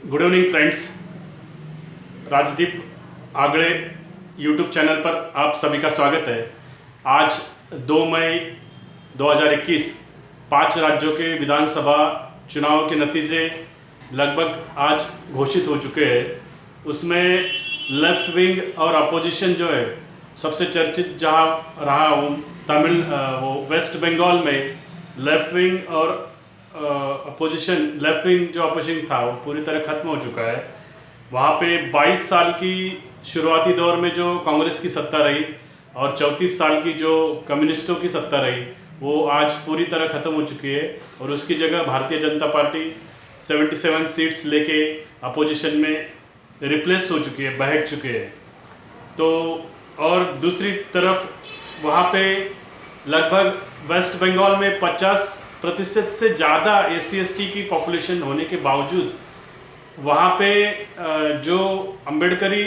Good evening friends. Rajdeep Agade YouTube channel पर आप सभी का स्वागत है। आज 2 मई 2021 5 राज्यों के विधानसभा चुनाव के नतीजे लगभग आज घोषित हो चुके हैं। उसमें लेफ्ट विंग और अपोजिशन जो है सबसे चर्चित जहां रहा वो वेस्ट बंगाल में लेफ्ट विंग और अपोजिशन, लेफ्ट विंग जो अपोजिशन था वो पूरी तरह खत्म हो चुका है। वहाँ पे 22 साल की शुरुआती दौर में जो कांग्रेस की सत्ता रही और 34 साल की जो कम्युनिस्टों की सत्ता रही वो आज पूरी तरह खत्म हो चुकी है और उसकी जगह भारतीय जनता पार्टी 77 सीट्स लेके अपोजिशन में रिप्लेस हो चुकी है, बैठ चुके हैं। तो और दूसरी तरफ वहाँ पे लगभग वेस्ट बंगाल में 50% से ज़्यादा SC/ST की पॉपुलेशन होने के बावजूद वहाँ पे जो अम्बेडकरी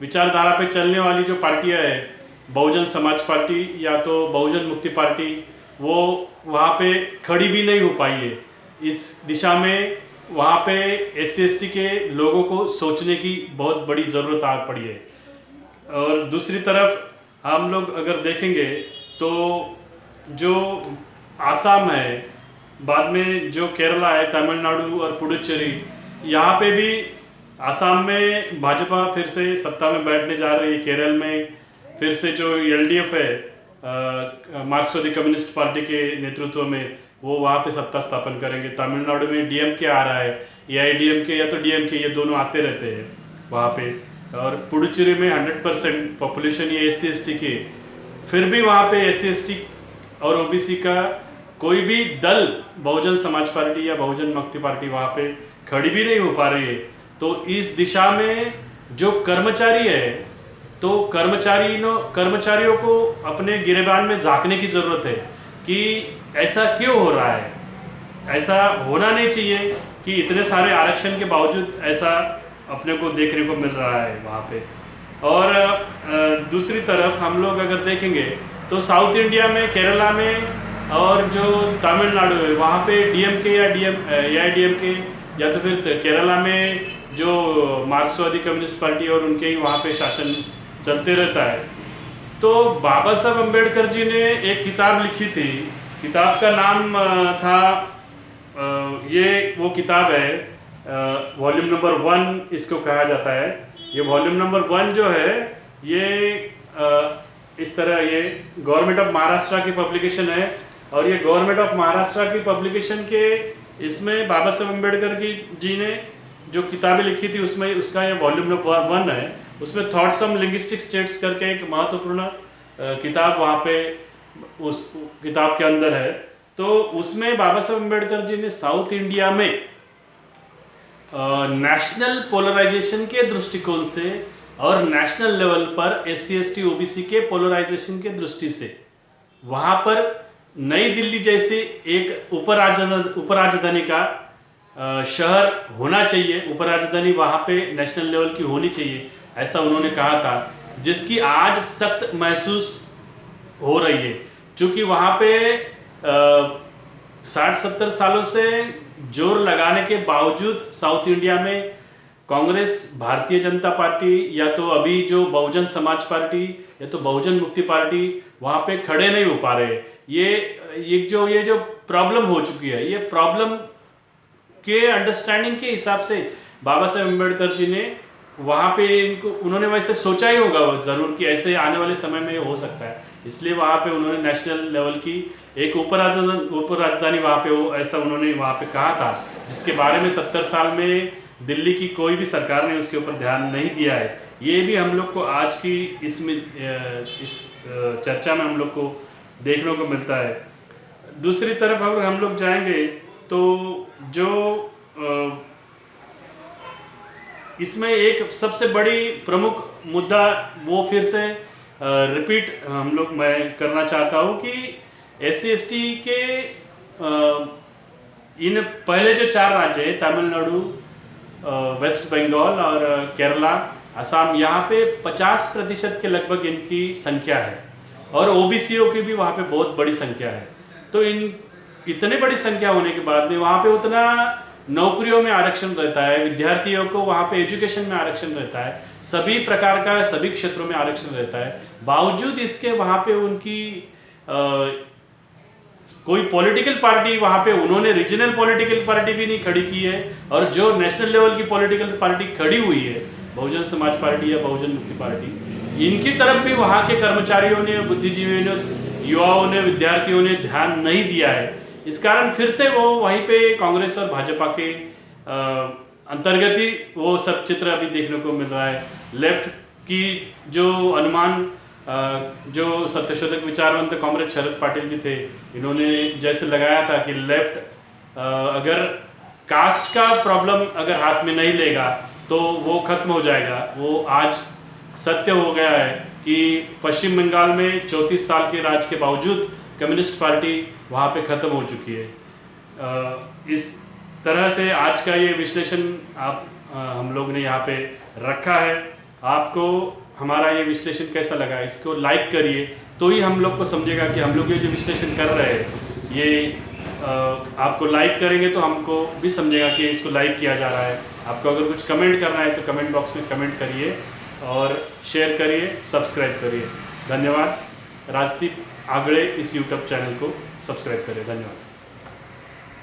विचारधारा पे चलने वाली जो पार्टियाँ हैं, बहुजन समाज पार्टी या तो बहुजन मुक्ति पार्टी, वो वहाँ पे खड़ी भी नहीं हो पाई है। इस दिशा में वहाँ पे SC/ST के लोगों को सोचने की बहुत बड़ी ज़रूरत आ पड़ी है। और दूसरी तरफ हम लोग अगर देखेंगे तो जो आसाम है, बाद में जो केरला है, तमिलनाडु और पुडुचेरी, यहाँ पे भी आसाम में भाजपा फिर से सत्ता में बैठने जा रही है। केरल में फिर से जो LDF है, मार्क्सवादी कम्युनिस्ट पार्टी के नेतृत्व में, वो वहाँ पे सत्ता स्थापन करेंगे। तमिलनाडु में DMK आ रहा है, AIDMK या तो DMK, ये दोनों आते रहते हैं वहाँ पे। और पुडुचेरी में 100% पॉपुलेशन ये SC/ST की, फिर भी वहाँ पे SC/ST और OBC का कोई भी दल, बहुजन समाज पार्टी या बहुजन मुक्ति पार्टी वहाँ पे खड़ी भी नहीं हो पा रही है। तो इस दिशा में जो कर्मचारी है, तो कर्मचारियों को अपने गिरेबान में झांकने की ज़रूरत है कि ऐसा क्यों हो रहा है। ऐसा होना नहीं चाहिए कि इतने सारे आरक्षण के बावजूद ऐसा अपने को देखने को मिल रहा है वहाँ पे। और दूसरी तरफ हम लोग अगर देखेंगे तो साउथ इंडिया में, केरला में और जो तमिलनाडु है, वहाँ पे DMK या AIDMK या तो फिर केरला में जो मार्क्सवादी कम्युनिस्ट पार्टी और उनके ही वहाँ पे शासन चलते रहता है। तो बाबा साहब अम्बेडकर जी ने एक किताब लिखी थी, किताब का नाम था ये वो किताब है वॉल्यूम नंबर 1 इसको कहा जाता है। ये वॉल्यूम नंबर 1 जो है ये इस तरह, ये गवर्नमेंट ऑफ महाराष्ट्र की पब्लिकेशन है। और ये गवर्नमेंट ऑफ महाराष्ट्र की पब्लिकेशन के इसमें बाबा साहब अम्बेडकर जी ने जो किताबें लिखी थी उसमें उसका ये वॉल्यूम नंबर 1 है। उसमें थॉट्स ऑन लिंग्विस्टिक स्टेट्स करके एक महत्वपूर्ण किताब वहाँ पे उस किताब के अंदर है। तो उसमें बाबा साहब अम्बेडकर जी ने साउथ इंडिया में नेशनल पोलराइजेशन के दृष्टिकोण से और नेशनल लेवल पर SC/ST OBC के पोलराइजेशन के दृष्टि से वहाँ पर नई दिल्ली जैसे एक उपराजधानी का शहर होना चाहिए, उपराजधानी वहाँ पे नेशनल लेवल की होनी चाहिए, ऐसा उन्होंने कहा था, जिसकी आज सख्त महसूस हो रही है। क्योंकि वहाँ पे 60-70 सालों से जोर लगाने के बावजूद साउथ इंडिया में कांग्रेस, भारतीय जनता पार्टी या तो अभी जो बहुजन समाज पार्टी या तो बहुजन मुक्ति पार्टी वहाँ पे खड़े नहीं हो पा रहे। ये जो प्रॉब्लम हो चुकी है, ये प्रॉब्लम के अंडरस्टैंडिंग के हिसाब से बाबा साहेब अम्बेडकर जी ने वहाँ पे इनको, उन्होंने वैसे सोचा ही होगा ज़रूर कि ऐसे आने वाले समय में हो सकता है, इसलिए वहाँ पे उन्होंने नेशनल लेवल की एक उपराजधानी वहाँ पे हो, ऐसा उन्होंने वहाँ पे कहा था, जिसके बारे में 70 साल में दिल्ली की कोई भी सरकार ने उसके ऊपर ध्यान नहीं दिया है। ये भी हम लोग को आज की इस चर्चा में हम लोग को देखने को मिलता है। दूसरी तरफ अगर हम लोग जाएंगे तो जो इसमें एक सबसे बड़ी प्रमुख मुद्दा वो फिर से रिपीट मैं करना चाहता हूँ कि SC/ST के इन पहले जो 4 राज्य हैं, तमिलनाडु, वेस्ट बंगाल और केरला, असम, यहाँ पे 50% के लगभग इनकी संख्या है और OBCओं की भी वहाँ पे बहुत बड़ी संख्या है। तो इतने बड़ी संख्या होने के बाद में वहाँ पे उतना नौकरियों में आरक्षण रहता है, विद्यार्थियों को वहाँ पे एजुकेशन में आरक्षण रहता है, सभी प्रकार का सभी क्षेत्रों में आरक्षण रहता है। बावजूद इसके वहाँ पे उनकी कोई पॉलिटिकल पार्टी वहाँ पे उन्होंने रीजनल पॉलिटिकल पार्टी भी नहीं खड़ी की है, और जो नेशनल लेवल की पॉलिटिकल पार्टी खड़ी हुई है, बहुजन समाज पार्टी या बहुजन मुक्ति पार्टी, इनकी तरफ भी वहाँ के कर्मचारियों ने, बुद्धिजीवियों ने, युवाओं ने, विद्यार्थियों ने ध्यान नहीं दिया है। इस कारण फिर से वो वहीं पे कांग्रेस और भाजपा के अंतर्गत ही वो सब चित्र अभी देखने को मिल रहा है। लेफ्ट की जो अनुमान, जो सत्यशोधक विचारवंत कॉमरेड शरद पाटिल जी थे, इन्होंने जैसे लगाया था कि लेफ्ट अगर कास्ट का प्रॉब्लम अगर हाथ में नहीं लेगा तो वो खत्म हो जाएगा। वो आज सत्य हो गया है कि पश्चिम बंगाल में 34 साल के राज के बावजूद कम्युनिस्ट पार्टी वहाँ पे ख़त्म हो चुकी है। इस तरह से आज का ये विश्लेषण हम लोग ने यहाँ पे रखा है। आपको हमारा ये विश्लेषण कैसा लगा, इसको लाइक करिए, तो ही हम लोग को समझेगा कि हम लोग ये जो विश्लेषण कर रहे हैं ये आपको लाइक करेंगे तो हमको भी समझेगा कि इसको लाइक किया जा रहा है। आपको अगर कुछ कमेंट करना है तो कमेंट बॉक्स में कमेंट करिए और शेयर करिए, सब्सक्राइब करिए। धन्यवाद। राजदीप आगड़े इस यूट्यूब चैनल को सब्सक्राइब करें। धन्यवाद।